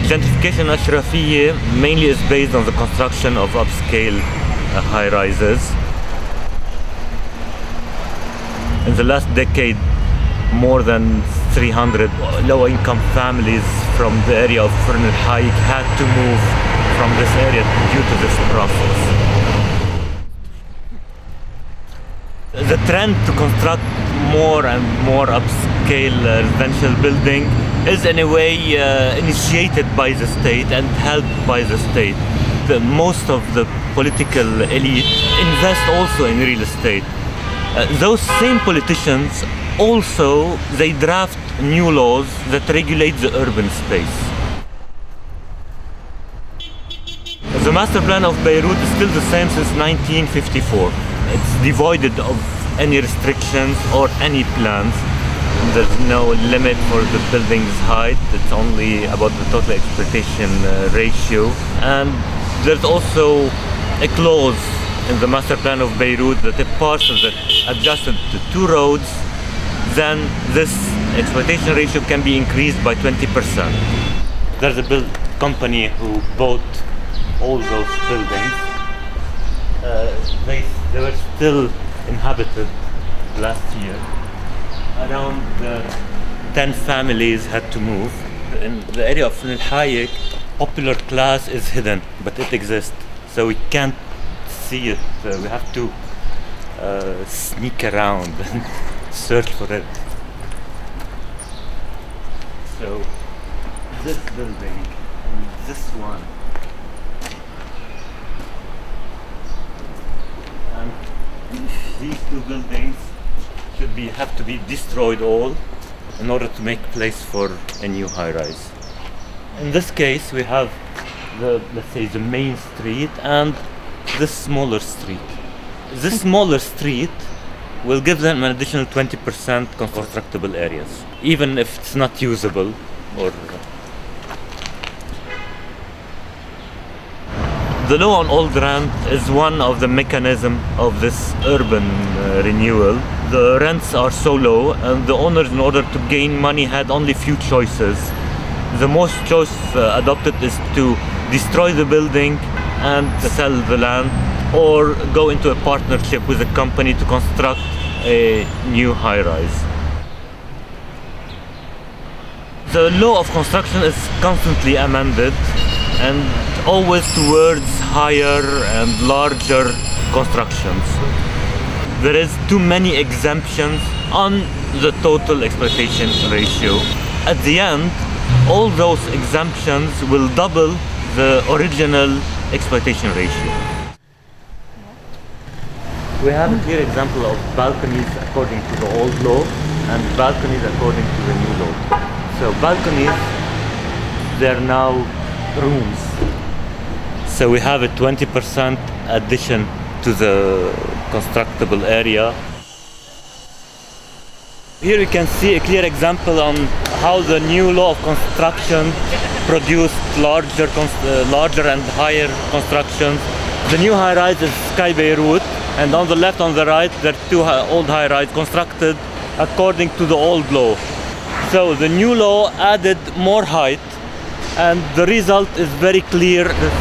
Gentrification Achrafieh mainly is based on the construction of upscale high-rises. In the last decade, more than 300 low-income families from the area of Achrafieh had to move from this area due to this process. The trend to construct more and more upscale residential building is in a way initiated by the state and helped by the state. Most of the political elite invest also in real estate. Those same politicians also, they draft new laws that regulate the urban space. The master plan of Beyrouth is still the same since 1954. It's devoid of any restrictions or any plans. There's no limit for the building's height. It's only about the total exploitation ratio. And there's also a clause in the master plan of Beyrouth that if parcels that adjusted to 2 roads, then this exploitation ratio can be increased by 20%. There's a company who bought all those buildings. They were still inhabited last year. Around 10 families had to move. In the area of Achrafieh, popular class is hidden, but it exists. So we can't see it. We have to sneak around and search for it. So this building and this one. And these 2 buildings have to be destroyed all in order to make place for a new high-rise. In this case, we have let's say the main street and this smaller street. This smaller street will give them an additional 20% constructible areas, even if it's not usable or. The law on old rent is one of the mechanisms of this urban renewal. The rents are so low and the owners, in order to gain money, had only few choices. The most choice adopted is to destroy the building and sell the land, or go into a partnership with a company to construct a new high-rise. The law of construction is constantly amended and always towards higher and larger constructions. There is too many exemptions on the total exploitation ratio. At the end, all those exemptions will double the original exploitation ratio. We have a clear example of balconies according to the old law and balconies according to the new law. So balconies, they're now rooms. So we have a 20% addition to the constructible area. Here you can see a clear example on how the new law of construction produced larger and higher constructions. The new high-rise is Sky Beyrouth, and on the left, on the right, there are 2 old high-rise constructed according to the old law. So the new law added more height, and the result is very clear. This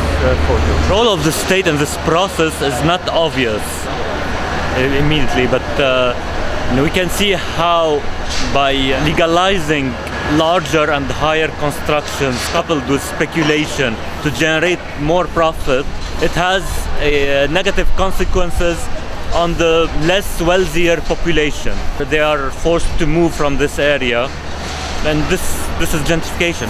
photo. The role of the state in this process is not obvious immediately, but we can see how by legalizing larger and higher constructions coupled with speculation to generate more profit, it has negative consequences on the less wealthier population. They are forced to move from this area, and this is gentrification.